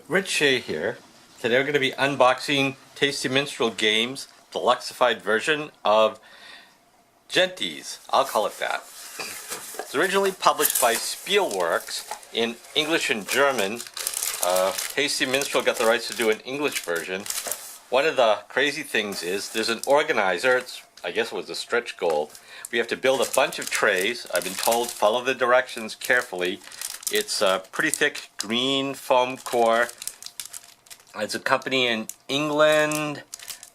Rich Shay here. Today we're going to be unboxing Tasty Minstrel Games' Deluxified version of Gentes. I'll call it that. It's originally published by Spielworxx in English and German. Tasty Minstrel got the rights to do an English version. One of the crazy things is there's an organizer. I guess it was a stretch goal. We have to build a bunch of trays. I've been told follow the directions carefully. It's a pretty thick green foam core. It's a company in England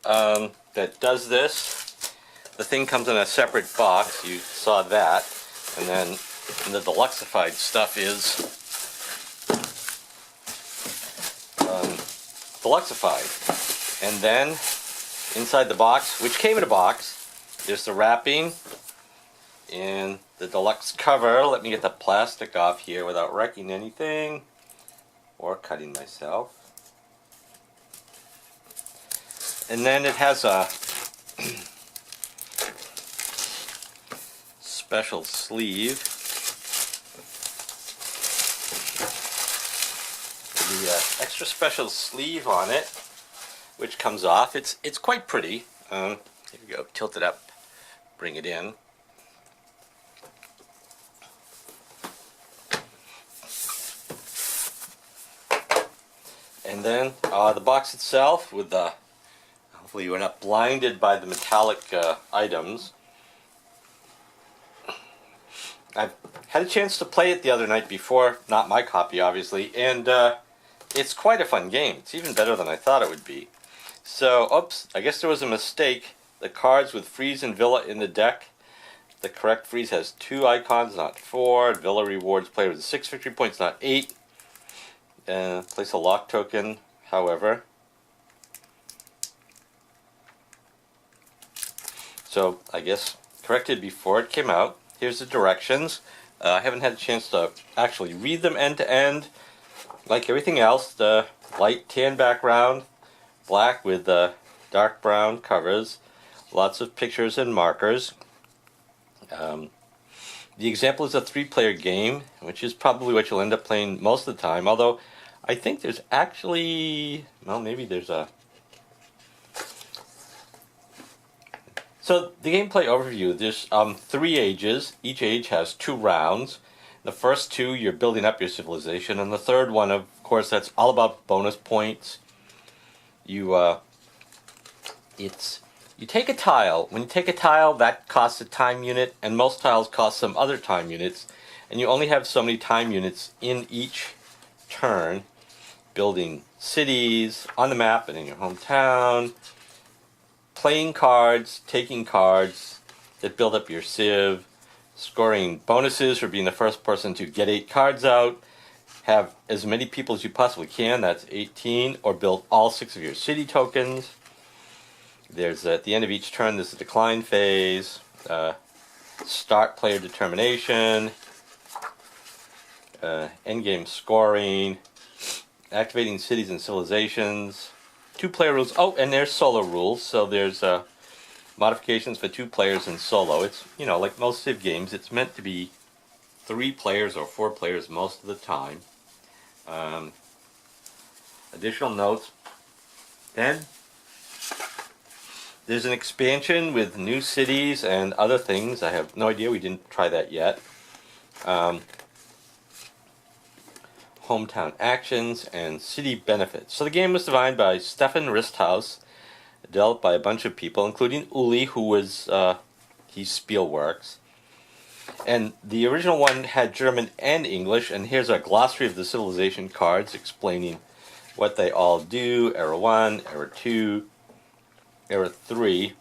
that does this. The thing comes in a separate box. You saw that. And then the Deluxified stuff is Deluxified. And then inside the box, which came in a box, there's the wrapping and the deluxe cover. Let me get the plastic off here without wrecking anything or cutting myself. And then it has a special sleeve. The extra special sleeve on it, which comes off. It's quite pretty. Here we go. Tilt it up. Bring it in. And then the box itself, with the hopefully you're not blinded by the metallic items. I've had a chance to play it the other night before, not my copy obviously, and it's quite a fun game. It's even better than I thought it would be. So, oops, I guess there was a mistake. The cards with Freeze and Villa in the deck. The correct Freeze has 2 icons, not 4. Villa rewards player with 6 victory points, not 8. Place a lock token, however. So, I guess corrected before it came out. Here's the directions. I haven't had a chance to actually read them end to end. Like everything else, the light tan background, black with dark brown covers, lots of pictures and markers. The example is a 3-player game, which is probably what you'll end up playing most of the time, although I think there's actually, well, maybe there's a... So the gameplay overview, there's 3 ages. Each age has 2 rounds. The first 2, you're building up your civilization, and the third one, of course, that's all about bonus points. You take a tile. When you take a tile, that costs a time unit, and most tiles cost some other time units, and you only have so many time units in each turn. Building cities on the map and in your hometown, playing cards, taking cards that build up your civ, scoring bonuses for being the first person to get 8 cards out, have as many people as you possibly can, that's 18, or build all 6 of your city tokens. There's, at the end of each turn, there's a decline phase, start player determination, endgame scoring, activating cities and civilizations, 2-player rules. Oh, and there's solo rules, so there's modifications for 2 players in solo. It's, you know, like most Civ games, it's meant to be 3 players or 4 players most of the time. Additional notes. Then there's an expansion with new cities and other things. I have no idea, we didn't try that yet. Hometown actions and city benefits. So the game was designed by Stefan Risthaus, developed by a bunch of people, including Uli, who was, he's Spielworxx. And the original one had German and English, and here's a glossary of the civilization cards explaining what they all do, Era 1, Era 2, Era 3.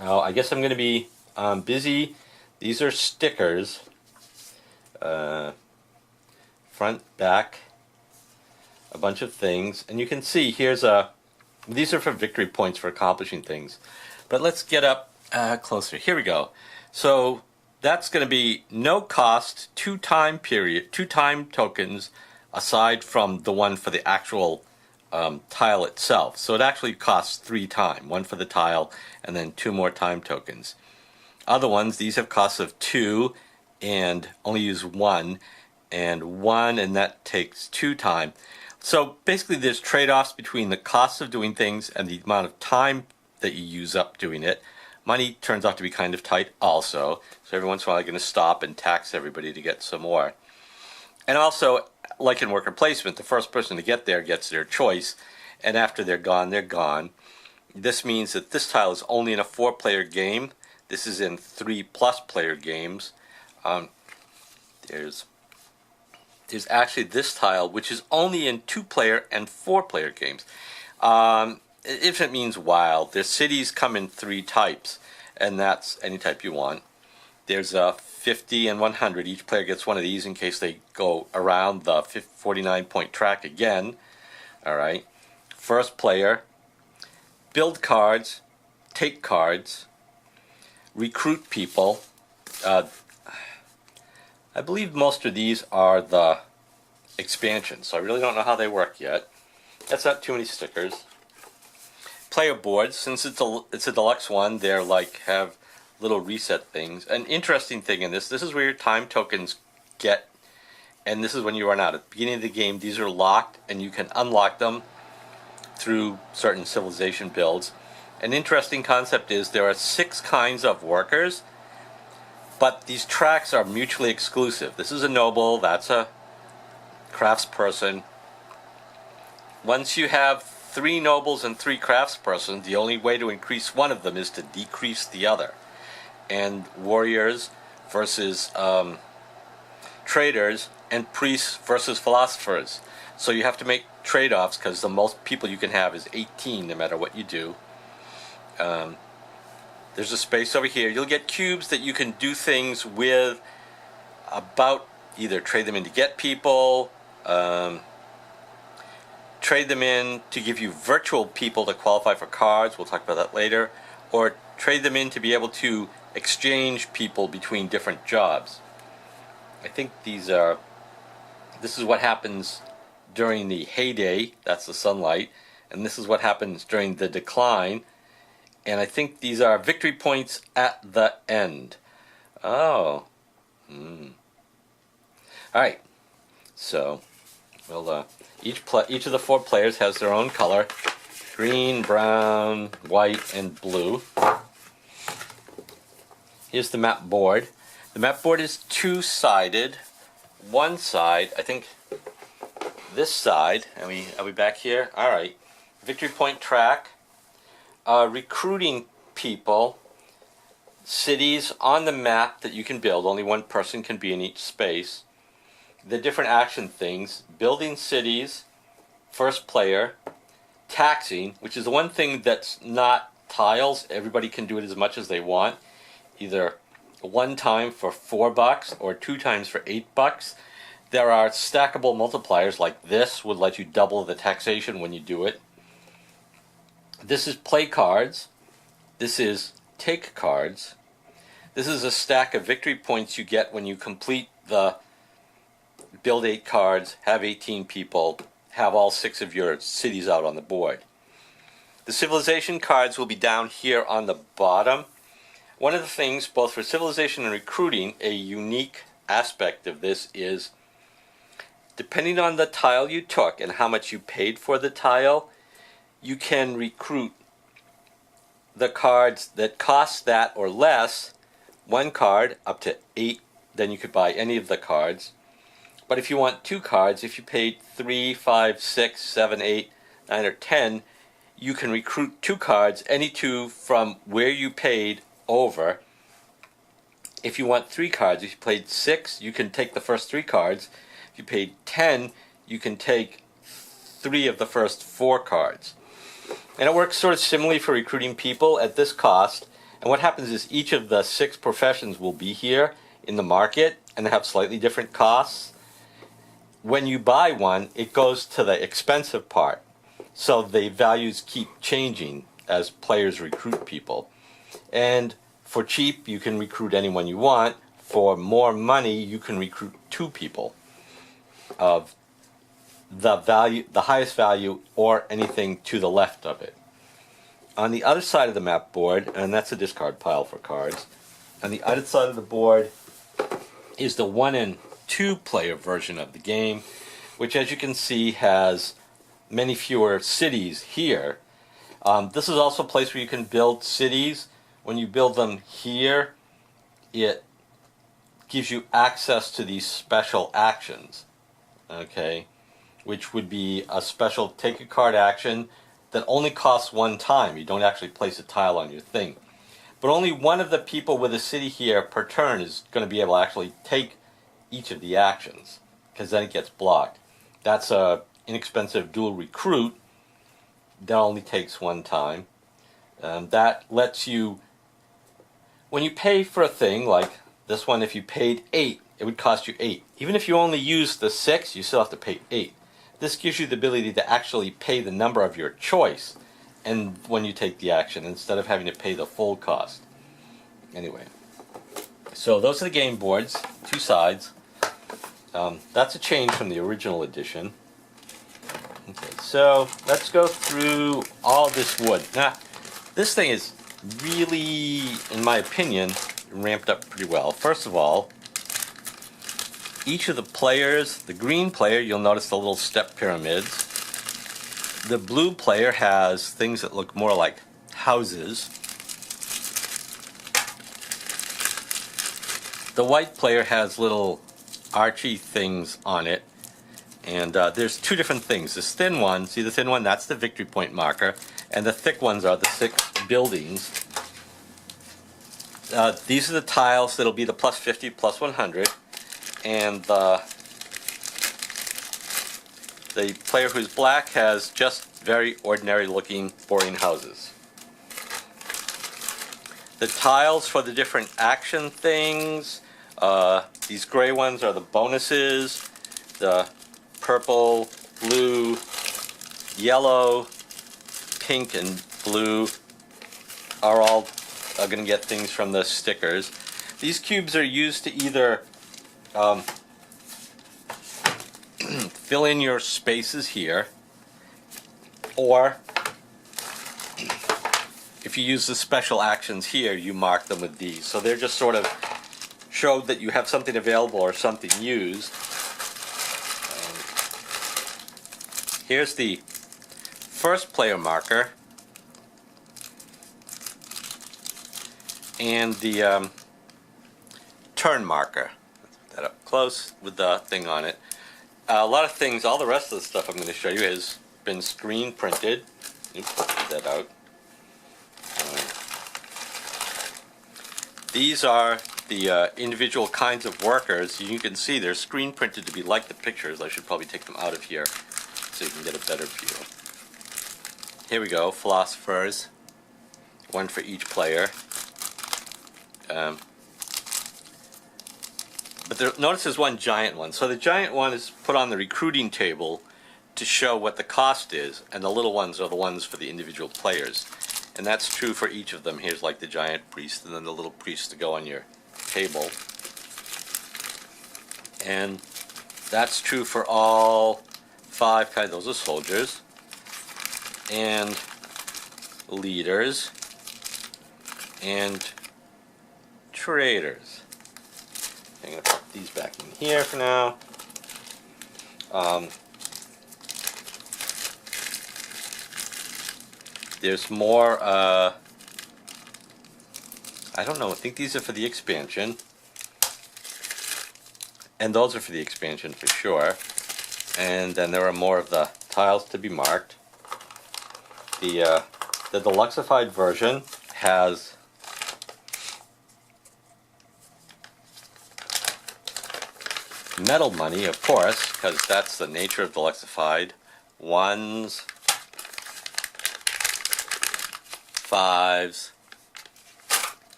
Now, I guess I'm going to be busy. These are stickers. Front, back, a bunch of things. And you can see here's these are for victory points for accomplishing things. But let's get up closer. Here we go. So that's going to be no cost, 2 time tokens aside from the one for the actual tile itself. So it actually costs 3 time, 1 for the tile and then 2 more time tokens. Other ones, these have costs of 2 and only use 1. and 1, and that takes 2 time. So basically there's trade-offs between the cost of doing things and the amount of time that you use up doing it. Money turns out to be kind of tight also, so every once in a while I'm going to stop and tax everybody to get some more. And also, like in worker placement, the first person to get there gets their choice, and after they're gone, they're gone. This means that this tile is only in a 4-player game. This is in 3+ player games. There's actually this tile, which is only in 2-player and 4-player games. If it means wild, their cities come in 3 types, and that's any type you want. There's a 50 and 100. Each player gets one of these in case they go around the 49-point track again. All right. First player, build cards, take cards, recruit people. I believe most of these are the expansions, so I really don't know how they work yet. That's not too many stickers. Player boards, since it's a deluxe one, they're like have little reset things. An interesting thing in this is where your time tokens get, and this is when you run out. At the beginning of the game, these are locked, and you can unlock them through certain civilization builds. An interesting concept is there are 6 kinds of workers, but these tracks are mutually exclusive. This is a noble, that's a craftsperson. Once you have 3 nobles and 3 craftspersons, the only way to increase one of them is to decrease the other. And warriors versus traders, and priests versus philosophers. So you have to make trade-offs because the most people you can have is 18 no matter what you do. There's a space over here. You'll get cubes that you can do things with, about either trade them in to get people, trade them in to give you virtual people to qualify for cards, we'll talk about that later, or trade them in to be able to exchange people between different jobs. I think this is what happens during the heyday, that's the sunlight, and this is what happens during the decline, and I think these are victory points at the end. Oh. Alright, so well, each of the 4 players has their own color: green, brown, white, and blue. Here's the map board. The map board is 2-sided. One side, I think this side, are we back here? Alright. Victory point track, recruiting people, cities on the map that you can build. Only one person can be in each space. The different action things: building cities, first player, taxing, which is the one thing that's not tiles. Everybody can do it as much as they want, either 1 time for $4 or 2 times for $8. There are stackable multipliers, like this would let you double the taxation when you do it. This is play cards. This is take cards. This is a stack of victory points you get when you complete the build 8 cards, have 18 people, have all 6 of your cities out on the board. The civilization cards will be down here on the bottom. One of the things, both for civilization and recruiting, a unique aspect of this is, depending on the tile you took and how much you paid for the tile, you can recruit the cards that cost that or less. 1 card up to 8, then you could buy any of the cards. But if you want 2 cards, if you paid 3, 5, 6, 7, 8, 9, or 10, you can recruit 2 cards, any 2 from where you paid over. If you want 3 cards, if you paid 6, you can take the first 3 cards. If you paid 10, you can take 3 of the first 4 cards. And it works sort of similarly for recruiting people at this cost. And what happens is each of the 6 professions will be here in the market, and they have slightly different costs. When you buy one, it goes to the expensive part. So the values keep changing as players recruit people. And for cheap, you can recruit anyone you want. For more money, you can recruit 2 people of the value, the highest value, or anything to the left of it. On the other side of the map board, and that's a discard pile for cards, on the other side of the board is the 1 and 2-player version of the game, which, as you can see, has many fewer cities here. This is also a place where you can build cities. When you build them here, it gives you access to these special actions, okay, which would be a special take a card action that only costs 1 time. You don't actually place a tile on your thing. But only one of the people with a city here per turn is going to be able to actually take each of the actions, because then it gets blocked. That's a inexpensive dual recruit that only takes 1 time. That lets you, when you pay for a thing like this one, if you paid 8, it would cost you 8. Even if you only use the 6, you still have to pay 8. This gives you the ability to actually pay the number of your choice and when you take the action, instead of having to pay the full cost. Anyway, so those are the game boards, 2 sides. That's a change from the original edition. Okay, so let's go through all this wood. Now, this thing is really, in my opinion, ramped up pretty well. First of all, each of the players, the green player, you'll notice the little step pyramids. The blue player has things that look more like houses. The white player has little archy things on it. And there's 2 different things. This thin one, see the thin one? That's the victory point marker. And the thick ones are the 6 buildings. These are the tiles that'll be the plus 50, plus 100. And the player who's black has just very ordinary looking boring houses. The tiles for the different action things, these gray ones are the bonuses. The purple, blue, yellow, pink, and blue are all going to get things from the stickers. These cubes are used to either fill in your spaces here, or if you use the special actions here, you mark them with these. So they're just sort of showed that you have something available or something used. Here's the first player marker and the turn marker. Let's put that up close with the thing on it. A lot of things, all the rest of the stuff I'm going to show you has been screen printed. Oops, let's get that out. These are the individual kinds of workers. You can see they're screen printed to be like the pictures. I should probably take them out of here so you can get a better view. Here we go, philosophers. 1 for each player. But notice there's 1 giant one. So the giant one is put on the recruiting table to show what the cost is, and the little ones are the ones for the individual players. And that's true for each of them. Here's like the giant priest, and then the little priest to go on your table. And that's true for all 5 kinds. Those are soldiers. And leaders. And traders. I'm going to put these back in here for now. There's more, I don't know, I think these are for the expansion. And those are for the expansion for sure. And then there are more of the tiles to be marked. The Deluxified version has metal money, of course, because that's the nature of Deluxified. 1s, 5s,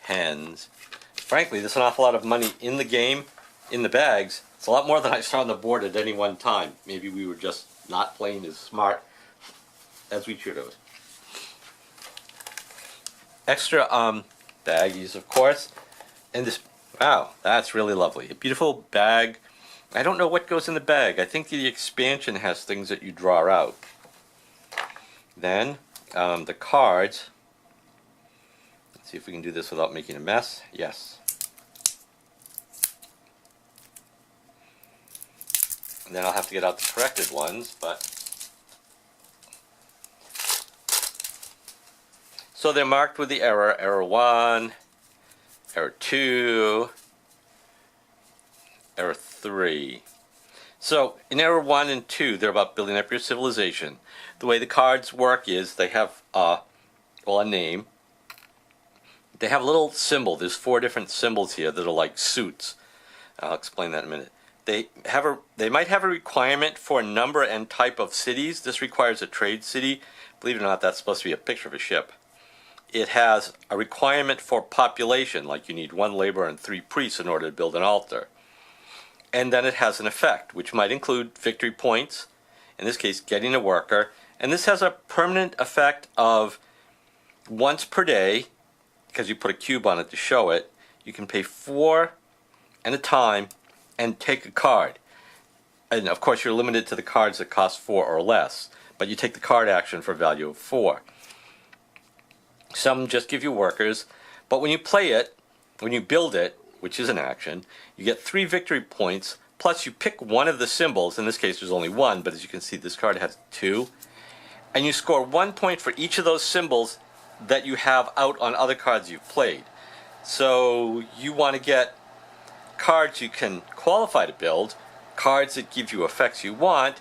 10s. Frankly, there's an awful lot of money in the game, in the bags. It's a lot more than I saw on the board at any one time. Maybe we were just not playing as smart as we should have. Extra baggies, of course. And this, wow, that's really lovely. A beautiful bag. I don't know what goes in the bag. I think the expansion has things that you draw out. Then, the cards. Let's see if we can do this without making a mess. Yes. And then I'll have to get out the corrected ones, but... So they're marked with the error, error 1, error 2, error 3. So in error 1 and 2, they're about building up your civilization. The way the cards work is they have a name. They have a little symbol. There's 4 different symbols here that are like suits. I'll explain that in a minute. They might have a requirement for number and type of cities. This requires a trade city. Believe it or not, that's supposed to be a picture of a ship. It has a requirement for population, like you need 1 laborer and 3 priests in order to build an altar. And then it has an effect, which might include victory points, in this case getting a worker, and this has a permanent effect of once per day, because you put a cube on it to show it, you can pay 4 at a time and take a card. And of course you're limited to the cards that cost 4 or less, but you take the card action for a value of 4. Some just give you workers, but when you play it, when you build it, which is an action, you get 3 victory points, plus you pick one of the symbols. In this case there's only 1, but as you can see this card has 2, and you score 1 point for each of those symbols that you have out on other cards you've played. So you want to get cards you can qualify to build, cards that give you effects you want,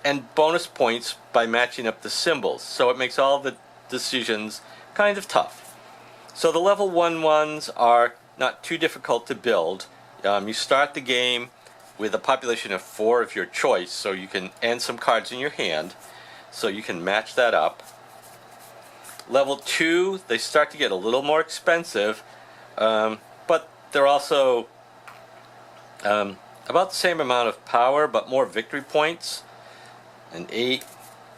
and bonus points by matching up the symbols. So it makes all the decisions kind of tough. So the level 1 ones are not too difficult to build. You start the game with a population of 4 of your choice, so you can and some cards in your hand, so you can match that up. Level 2, they start to get a little more expensive, but they're also about the same amount of power, but more victory points. And 8,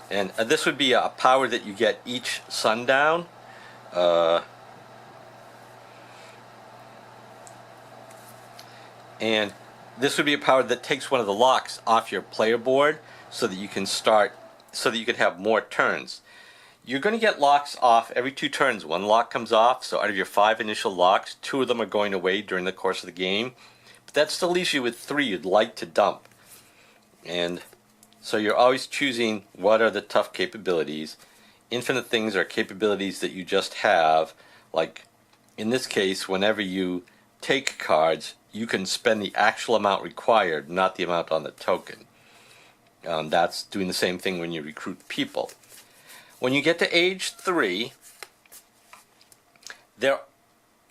and this would be a power that you get each sundown. And this would be a power that takes one of the locks off your player board so that you can have more turns. You're going to get locks off every 2 turns. 1 lock comes off, so out of your 5 initial locks, 2 of them are going away during the course of the game. But that still leaves you with 3 you'd like to dump. And so you're always choosing what are the tough capabilities. Infinite things are capabilities that you just have, like in this case, whenever you take cards, you can spend the actual amount required, not the amount on the token. That's doing the same thing when you recruit people. When you get to age 3, they're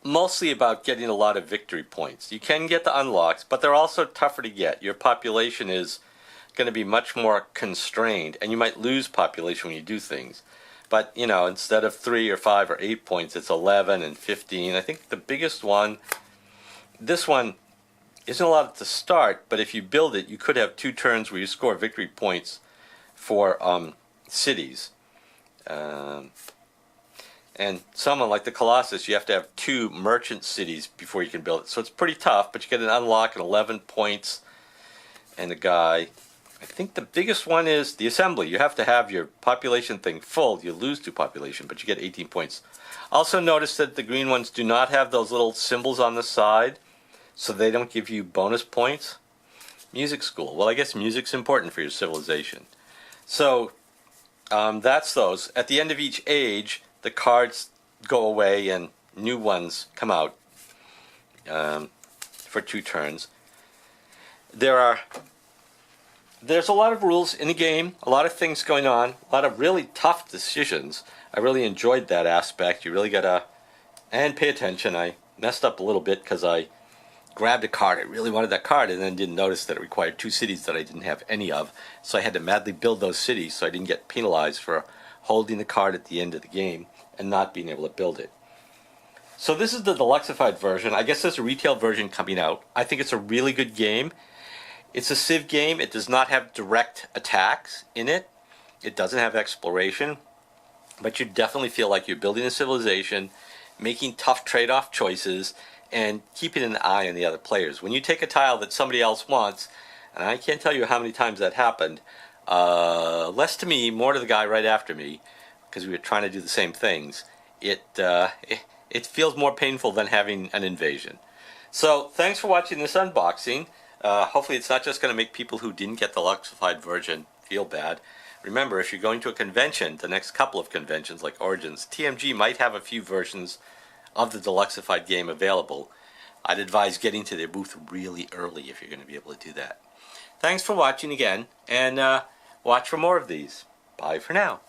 mostly about getting a lot of victory points. You can get the unlocks, but they're also tougher to get. Your population is going to be much more constrained, and you might lose population when you do things. But, you know, instead of 3 or 5 or 8 points, it's 11 and 15. I think the biggest one, this one isn't a lot to start, but if you build it, you could have 2 turns where you score victory points for cities. And someone like the Colossus, you have to have 2 merchant cities before you can build it. So it's pretty tough, but you get an unlock and 11 points. And the guy, I think the biggest one is the assembly. You have to have your population thing full. You lose 2 population, but you get 18 points. Also notice that the green ones do not have those little symbols on the side, so they don't give you bonus points. Music school. Well, I guess music's important for your civilization. So that's those. At the end of each age, the cards go away and new ones come out for 2 turns. There's a lot of rules in the game, a lot of things going on, a lot of really tough decisions. I really enjoyed that aspect. You really gotta pay attention. I messed up a little bit because I grabbed a card. I really wanted that card and then didn't notice that it required 2 cities that I didn't have any of. So I had to madly build those cities so I didn't get penalized for holding the card at the end of the game and not being able to build it. So this is the Deluxified version. I guess there's a retail version coming out. I think it's a really good game. It's a Civ game. It does not have direct attacks in it. It doesn't have exploration. But you definitely feel like you're building a civilization, making tough trade-off choices, and keeping an eye on the other players. When you take a tile that somebody else wants, and I can't tell you how many times that happened, less to me, more to the guy right after me, because we were trying to do the same things, it feels more painful than having an invasion. So thanks for watching this unboxing. Hopefully it's not just going to make people who didn't get the Deluxified version feel bad. Remember, if you're going to a convention, the next couple of conventions like Origins, TMG might have a few versions of the Deluxified game available. I'd advise getting to their booth really early if you're going to be able to do that. Thanks for watching again, and watch for more of these. Bye for now.